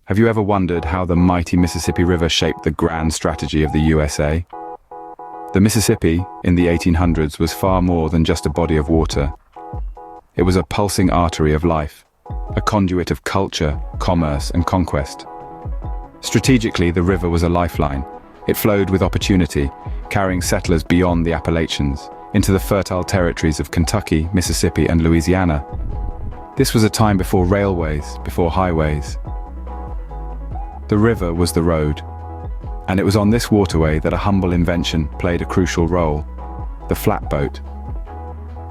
Have you ever wondered how the mighty Mississippi River shaped the grand strategy of the USA? The Mississippi, in the 1800s, was far more than just a body of water. It was a pulsing artery of life, a conduit of culture, commerce, and conquest. Strategically, the river was a lifeline. It flowed with opportunity, carrying settlers beyond the Appalachians, into the fertile territories of Kentucky, Mississippi, and Louisiana. This was a time before railways, before highways. The river was the road, and it was on this waterway that a humble invention played a crucial role: the flatboat.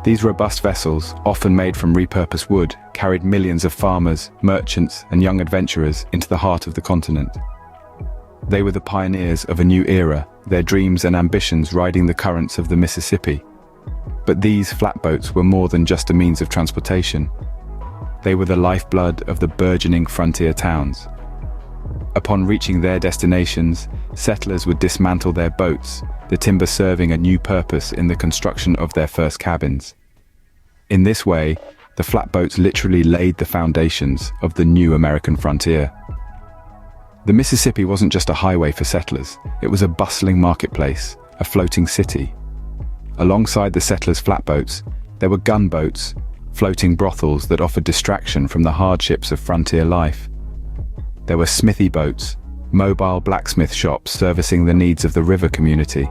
These robust vessels, often made from repurposed wood, carried millions of farmers, merchants, and young adventurers into the heart of the continent. They were the pioneers of a new era, their dreams and ambitions riding the currents of the Mississippi. But these flatboats were more than just a means of transportation. They were the lifeblood of the burgeoning frontier towns. Upon reaching their destinations, settlers would dismantle their boats, the timber serving a new purpose in the construction of their first cabins. In this way, the flatboats literally laid the foundations of the new American frontier. The Mississippi wasn't just a highway for settlers, it was a bustling marketplace, a floating city. Alongside the settlers' flatboats, there were gunboats, floating brothels that offered distraction from the hardships of frontier life. There were smithy boats, mobile blacksmith shops servicing the needs of the river community.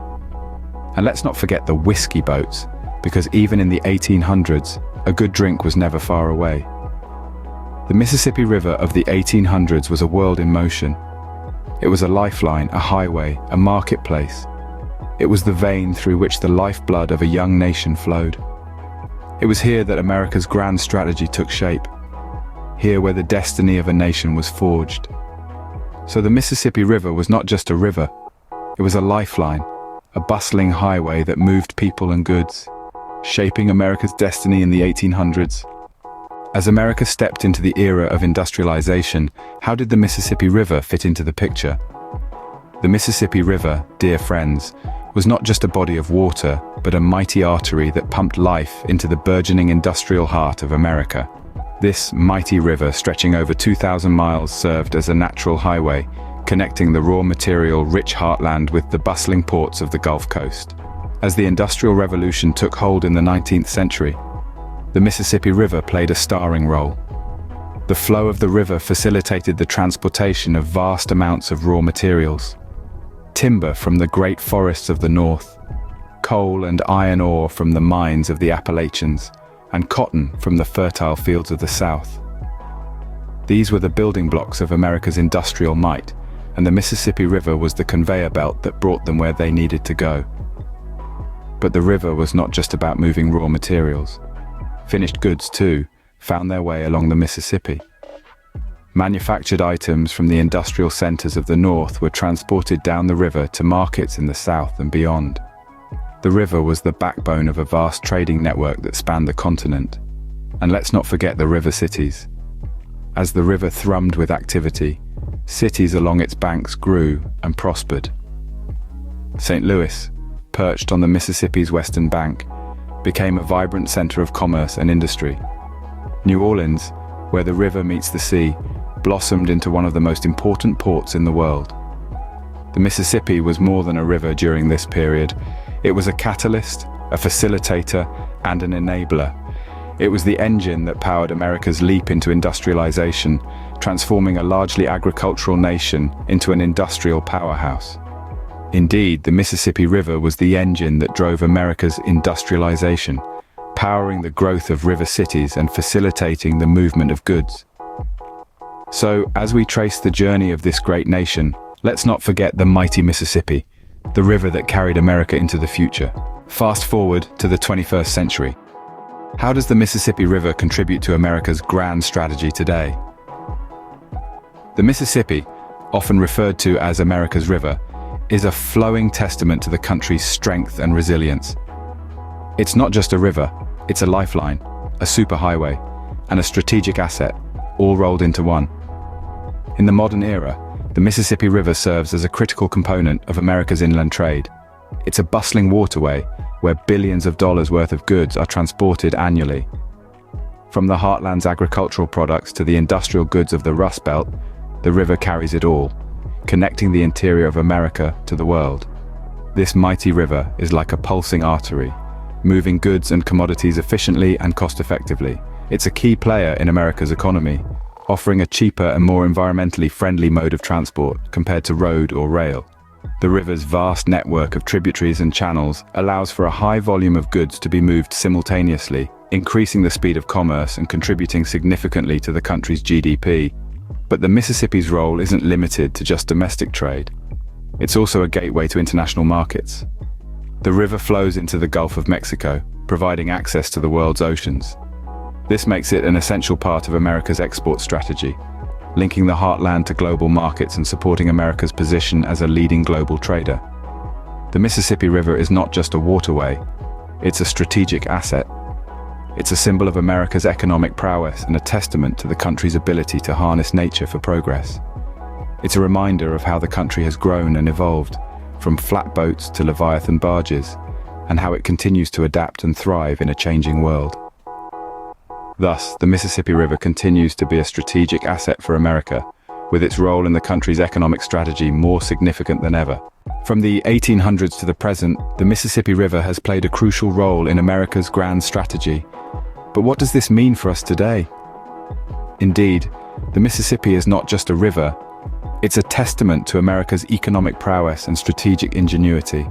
And let's not forget the whiskey boats, because even in the 1800s, a good drink was never far away. The Mississippi River of the 1800s was a world in motion. It was a lifeline, a highway, a marketplace. It was the vein through which the lifeblood of a young nation flowed. It was here that America's grand strategy took shape. Here where the destiny of a nation was forged. So the Mississippi River was not just a river, it was a lifeline, a bustling highway that moved people and goods, shaping America's destiny in the 1800s. As America stepped into the era of industrialization, how did the Mississippi River fit into the picture? The Mississippi River, dear friends, was not just a body of water, but a mighty artery that pumped life into the burgeoning industrial heart of America. This mighty river, stretching over 2,000 miles, served as a natural highway, connecting the raw material-rich heartland with the bustling ports of the Gulf Coast. As the Industrial Revolution took hold in the 19th century, the Mississippi River played a starring role. The flow of the river facilitated the transportation of vast amounts of raw materials. Timber from the great forests of the north, coal and iron ore from the mines of the Appalachians, and cotton from the fertile fields of the South. These were the building blocks of America's industrial might, and the Mississippi River was the conveyor belt that brought them where they needed to go. But the river was not just about moving raw materials. Finished goods, too, found their way along the Mississippi. Manufactured items from the industrial centers of the North were transported down the river to markets in the South and beyond. The river was the backbone of a vast trading network that spanned the continent. And let's not forget the river cities. As the river thrummed with activity, cities along its banks grew and prospered. St. Louis, perched on the Mississippi's western bank, became a vibrant center of commerce and industry. New Orleans, where the river meets the sea, blossomed into one of the most important ports in the world. The Mississippi was more than a river during this period. It was a catalyst, a facilitator, and an enabler. It was the engine that powered America's leap into industrialization, transforming a largely agricultural nation into an industrial powerhouse. Indeed, the Mississippi River was the engine that drove America's industrialization, powering the growth of river cities and facilitating the movement of goods. So, as we trace the journey of this great nation, let's not forget the mighty Mississippi, the river that carried America into the future. Fast forward to the 21st century. How does the Mississippi River contribute to America's grand strategy today? The Mississippi, often referred to as America's river, is a flowing testament to the country's strength and resilience. It's not just a river, it's a lifeline, a superhighway, and a strategic asset, all rolled into one. In the modern era, the Mississippi River serves as a critical component of America's inland trade. It's a bustling waterway where billions of dollars worth of goods are transported annually. From the heartland's agricultural products to the industrial goods of the Rust Belt, the river carries it all, connecting the interior of America to the world. This mighty river is like a pulsing artery, moving goods and commodities efficiently and cost-effectively. It's a key player in America's economy, offering a cheaper and more environmentally friendly mode of transport compared to road or rail. The river's vast network of tributaries and channels allows for a high volume of goods to be moved simultaneously, increasing the speed of commerce and contributing significantly to the country's GDP. But the Mississippi's role isn't limited to just domestic trade. It's also a gateway to international markets. The river flows into the Gulf of Mexico, providing access to the world's oceans. This makes it an essential part of America's export strategy, linking the heartland to global markets and supporting America's position as a leading global trader. The Mississippi River is not just a waterway, it's a strategic asset. It's a symbol of America's economic prowess and a testament to the country's ability to harness nature for progress. It's a reminder of how the country has grown and evolved, from flatboats to Leviathan barges, and how it continues to adapt and thrive in a changing world. Thus, the Mississippi River continues to be a strategic asset for America, with its role in the country's economic strategy more significant than ever. From the 1800s to the present, the Mississippi River has played a crucial role in America's grand strategy. But what does this mean for us today? Indeed, the Mississippi is not just a river, it's a testament to America's economic prowess and strategic ingenuity.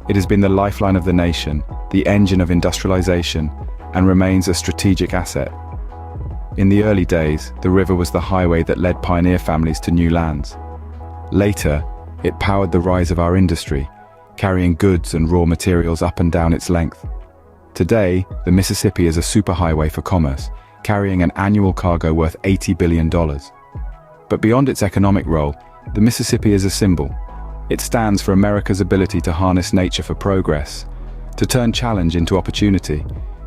It has been the lifeline of the nation, the engine of industrialization, and remains a strategic asset. In the early days, the river was the highway that led pioneer families to new lands. Later, it powered the rise of our industry, carrying goods and raw materials up and down its length. Today, the Mississippi is a superhighway for commerce, carrying an annual cargo worth $80 billion. But beyond its economic role, the Mississippi is a symbol. It stands for America's ability to harness nature for progress, to turn challenge into opportunity.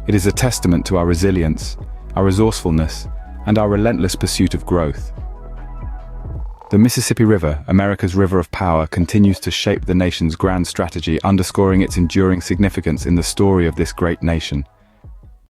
It is a testament to our resilience, our resourcefulness, and our relentless pursuit of growth. The Mississippi River, America's river of power, continues to shape the nation's grand strategy, underscoring its enduring significance in the story of this great nation.